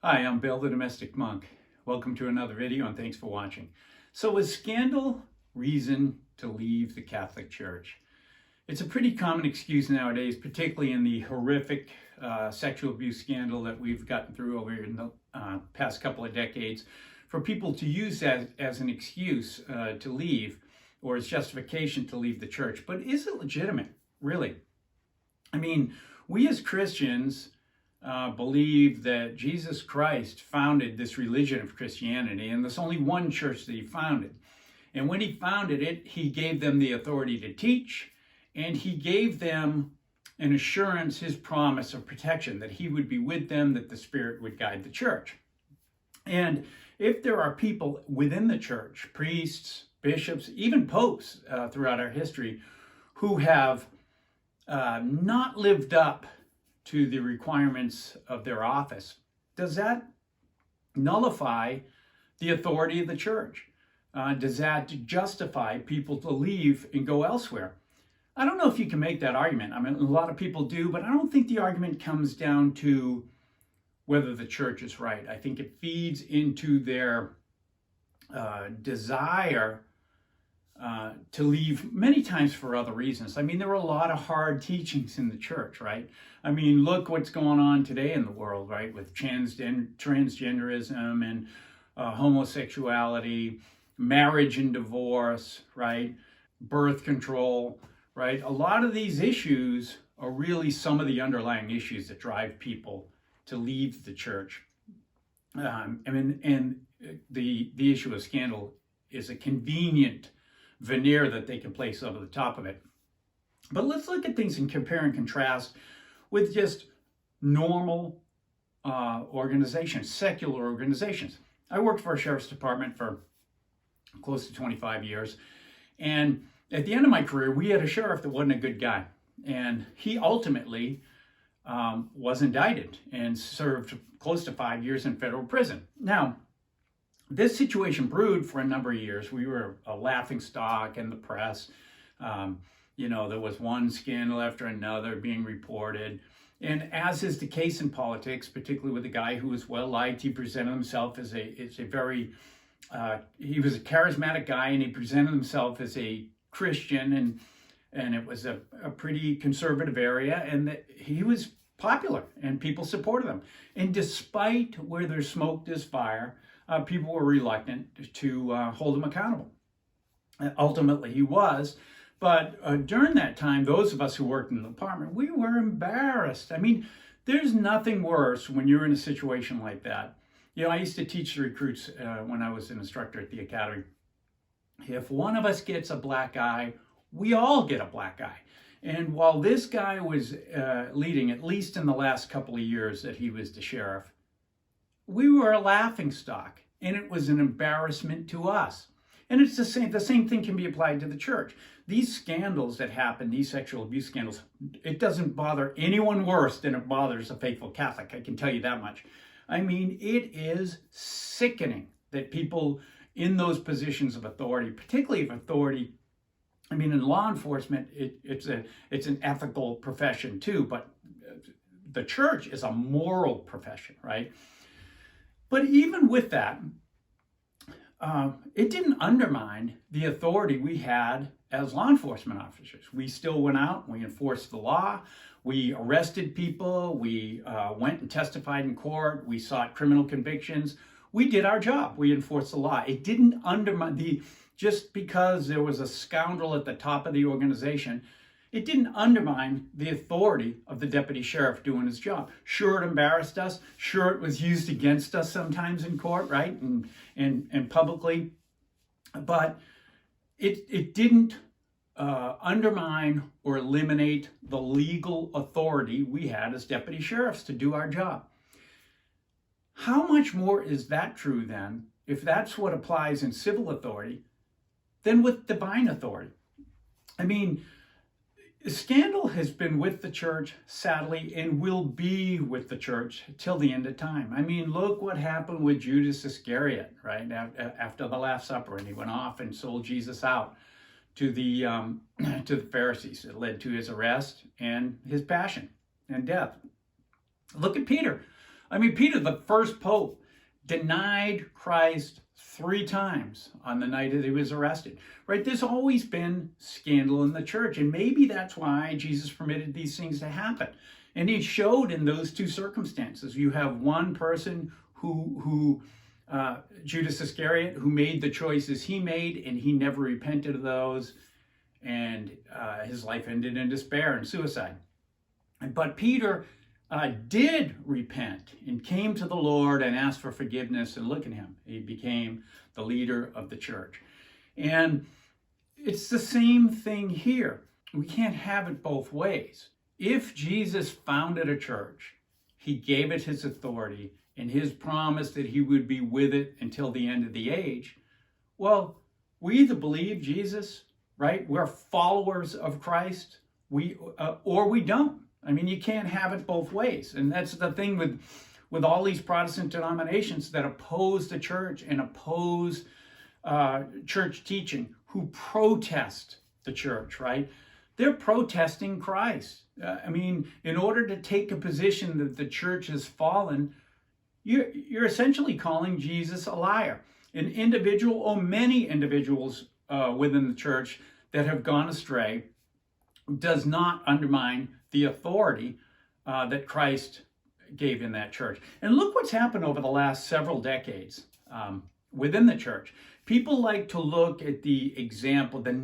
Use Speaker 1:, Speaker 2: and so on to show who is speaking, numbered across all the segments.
Speaker 1: Hi, I'm Bill, the Domestic Monk. Welcome to another video and thanks for watching. So is scandal reason to leave the Catholic Church? It's a pretty common excuse nowadays, particularly in the horrific sexual abuse scandal that we've gotten through over in the past couple of decades, for people to use that as an excuse to leave, or as justification to leave the church. But is it legitimate, really? I mean, we as Christians believe that Jesus Christ founded this religion of Christianity, and there's only one church that he founded. And when he founded it, he gave them the authority to teach, and he gave them an assurance, his promise of protection, that he would be with them, that the Spirit would guide the church. And if there are people within the church, priests, bishops, even popes throughout our history, who have not lived up to the requirements of their office, does that nullify the authority of the church? Does that justify people to leave and go elsewhere? I don't know if you can make that argument. I mean, a lot of people do, but I don't think the argument comes down to whether the church is right. I think it feeds into their desire to leave, many times for other reasons. I mean, there are a lot of hard teachings in the church, right? I mean, look what's going on today in the world, right? With transgenderism and homosexuality, marriage and divorce, right? Birth control, right? A lot of these issues are really some of the underlying issues that drive people to leave the church. And the issue of scandal is a convenient veneer that they can place over the top of it. But let's look at things and compare and contrast with just normal organizations, secular organizations. I worked for a sheriff's department for close to 25 years. And at the end of my career, we had a sheriff that wasn't a good guy. And he ultimately was indicted and served close to 5 years in federal prison. Now, this situation brewed for a number of years. We were a laughingstock in the press. There was one scandal after another being reported. And as is the case in politics, particularly with a guy who was well liked, he presented himself as he was a charismatic guy, and he presented himself as a Christian, and it was a pretty conservative area, and that he was popular and people supported him. And despite where there's smoke, there's fire, people were reluctant to hold him accountable. Ultimately, he was. But during that time, those of us who worked in the department, we were embarrassed. I mean, there's nothing worse when you're in a situation like that. I used to teach the recruits when I was an instructor at the academy. If one of us gets a black eye, we all get a black eye. And while this guy was leading, at least in the last couple of years that he was the sheriff, we were a laughingstock, and it was an embarrassment to us. And it's the same thing can be applied to the church. These scandals that happen, these sexual abuse scandals, it doesn't bother anyone worse than it bothers a faithful Catholic. I can tell you that much. I mean, it is sickening that people in those positions of authority, particularly of authority, I mean, in law enforcement, it's an ethical profession too, but the church is a moral profession, right? But even with that, it didn't undermine the authority we had as law enforcement officers. We still went out, we enforced the law, we arrested people, we went and testified in court, we sought criminal convictions. We did our job, we enforced the law. It didn't undermine just because there was a scoundrel at the top of the organization, it didn't undermine the authority of the deputy sheriff doing his job. Sure, it embarrassed us. Sure, it was used against us sometimes in court, right? And publicly. But it didn't undermine or eliminate the legal authority we had as deputy sheriffs to do our job. How much more is that true then, if that's what applies in civil authority, than with divine authority? I mean, scandal has been with the church, sadly, and will be with the church till the end of time. I mean, look what happened with Judas Iscariot, right? After the Last Supper, and he went off and sold Jesus out to the Pharisees. It led to his arrest and his passion and death. Look at Peter. I mean, Peter, the first pope, denied Christ 3 times on the night that he was arrested, right? There's always been scandal in the church, and maybe that's why Jesus permitted these things to happen. And he showed in those 2 circumstances. You have one person who Judas Iscariot, who made the choices he made, and he never repented of those, and his life ended in despair and suicide. But Peter did repent and came to the Lord and asked for forgiveness, and look at him. He became the leader of the church. And it's the same thing here. We can't have it both ways. If Jesus founded a church, he gave it his authority and his promise that he would be with it until the end of the age. Well, we either believe Jesus, right? We're followers of Christ, or we don't. I mean, you can't have it both ways. And that's the thing with all these Protestant denominations that oppose the church and oppose church teaching, who protest the church, right? They're protesting Christ. I mean, in order to take a position that the church has fallen, you're essentially calling Jesus a liar. An individual or many individuals within the church that have gone astray does not undermine the authority that Christ gave in that church. And look what's happened over the last several decades within the church. People like to look at the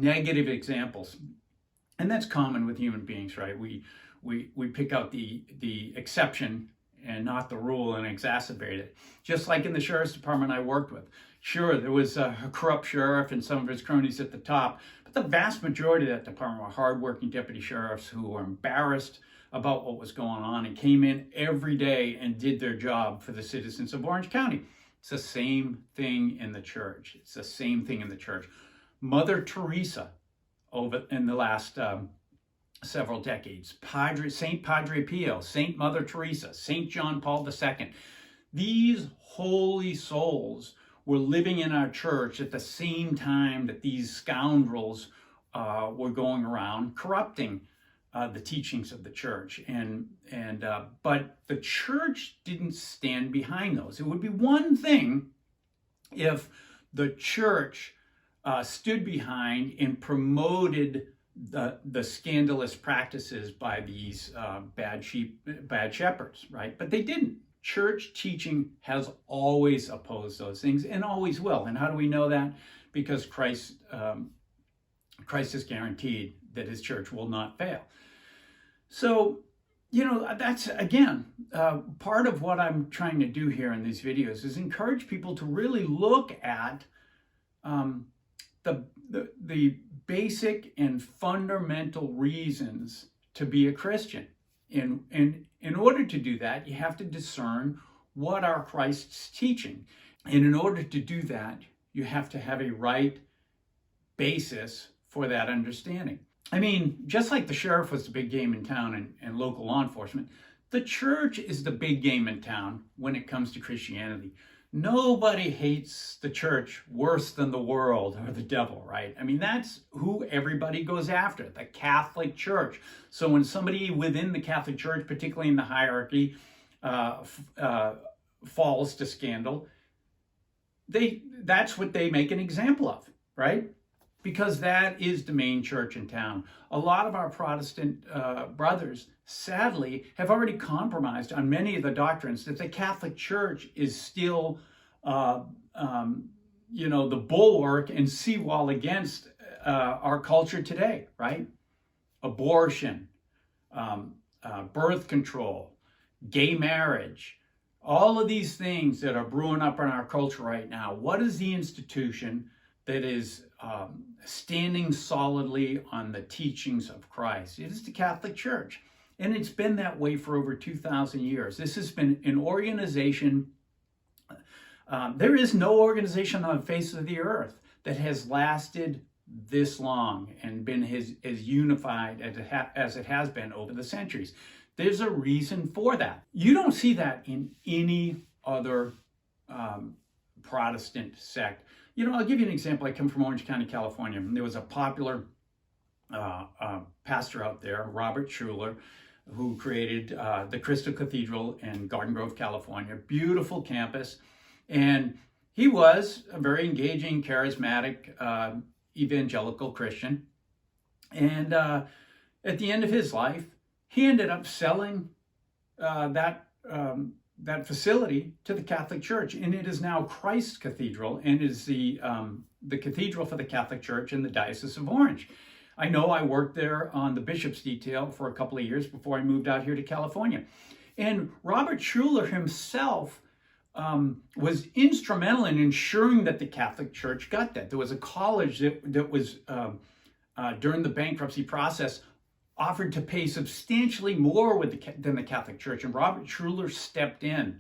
Speaker 1: negative examples. And that's common with human beings, right? We pick out the exception and not the rule and exacerbate it. Just like in the sheriff's department I worked with. Sure, there was a corrupt sheriff and some of his cronies at the top, but the vast majority of that department were hardworking deputy sheriffs who were embarrassed about what was going on and came in every day and did their job for the citizens of Orange County. It's the same thing in the church. It's the same thing in the church. Mother Teresa, over in the last several decades, Saint Padre Pio, Saint Mother Teresa, Saint John Paul II. These holy souls were living in our church at the same time that these scoundrels were going around corrupting the teachings of the church. But the church didn't stand behind those. It would be one thing if the church stood behind and promoted the scandalous practices by these bad shepherds, right? But they didn't. Church teaching has always opposed those things and always will. And how do we know that? Because Christ has guaranteed that his church will not fail. So, that's, again, part of what I'm trying to do here in these videos is encourage people to really look at the basic and fundamental reasons to be a Christian. And in order to do that, you have to discern what are Christ's teaching. And in order to do that, you have to have a right basis for that understanding. I mean, just like the sheriff was the big game in town and local law enforcement, the church is the big game in town when it comes to Christianity. Nobody hates the church worse than the world or the devil, right? I mean, that's who everybody goes after, the Catholic Church. So when somebody within the Catholic Church, particularly in the hierarchy, falls to scandal, that's what they make an example of, right? Because that is the main church in town. A lot of our Protestant brothers, sadly, have already compromised on many of the doctrines that the Catholic Church is still, the bulwark and seawall against our culture today, right? Abortion, birth control, gay marriage, all of these things that are brewing up in our culture right now. What is the institution that is standing solidly on the teachings of Christ? It is the Catholic Church. And it's been that way for over 2,000 years. This has been an organization. There is no organization on the face of the earth that has lasted this long and been as unified as it has been over the centuries. There's a reason for that. You don't see that in any other Protestant sect. I'll give you an example. I come from Orange County, California. There was a popular pastor out there, Robert Schuller, who created the Crystal Cathedral in Garden Grove, California. Beautiful campus. And he was a very engaging, charismatic, evangelical Christian. And at the end of his life, he ended up selling that facility to the Catholic Church, and it is now Christ Cathedral, and is the cathedral for the Catholic Church in the Diocese of Orange. I know I worked there on the bishop's detail for a couple of years before I moved out here to California. And Robert Schuller himself was instrumental in ensuring that the Catholic Church got that. There was a college that was, during the bankruptcy process, offered to pay substantially more than the Catholic Church, and Robert Schuller stepped in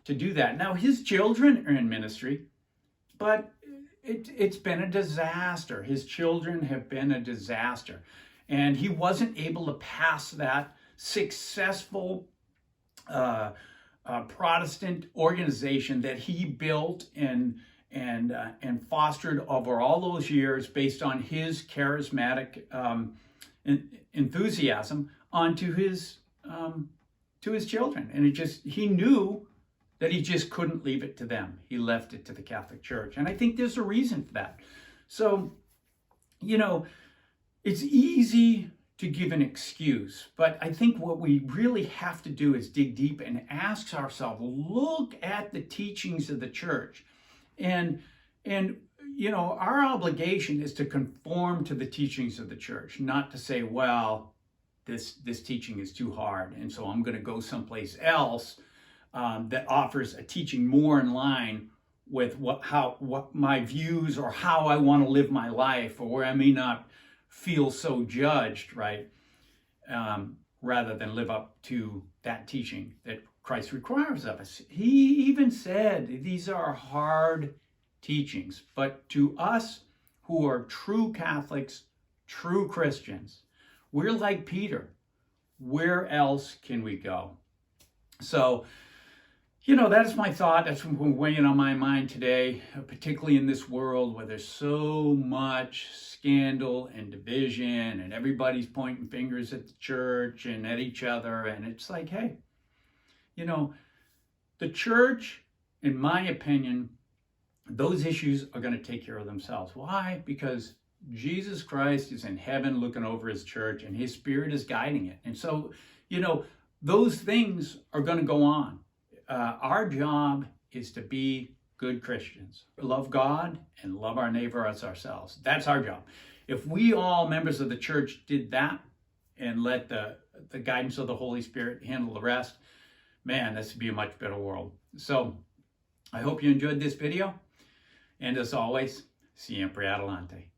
Speaker 1: to do that. Now, his children are in ministry, but it's been a disaster. His children have been a disaster, and he wasn't able to pass that successful Protestant organization that he built and fostered over all those years based on his charismatic enthusiasm onto his children. And he knew that he just couldn't leave it to them. He left it to the Catholic Church. And I think there's a reason for that. So, it's easy to give an excuse, but I think what we really have to do is dig deep and ask ourselves, look at the teachings of the church. And our obligation is to conform to the teachings of the church, not to say, well, this teaching is too hard, and so I'm going to go someplace else that offers a teaching more in line with what my views or how I want to live my life, or where I may not feel so judged, right? Rather than live up to that teaching that Christ requires of us. He even said these are hard teachings, but to us who are true Catholics, true Christians, we're like Peter. Where else can we go? So, that is my thought. That's what's weighing on my mind today, particularly in this world where there's so much scandal and division, and everybody's pointing fingers at the church and at each other. And it's like, hey, the church, in my opinion, those issues are going to take care of themselves. Why? Because Jesus Christ is in heaven looking over his church, and his Spirit is guiding it. And so, those things are going to go on. Our job is to be good Christians. Love God and love our neighbor as ourselves. That's our job. If we all members of the church did that and let the guidance of the Holy Spirit handle the rest, man, this would be a much better world. So I hope you enjoyed this video. And as always, siempre adelante.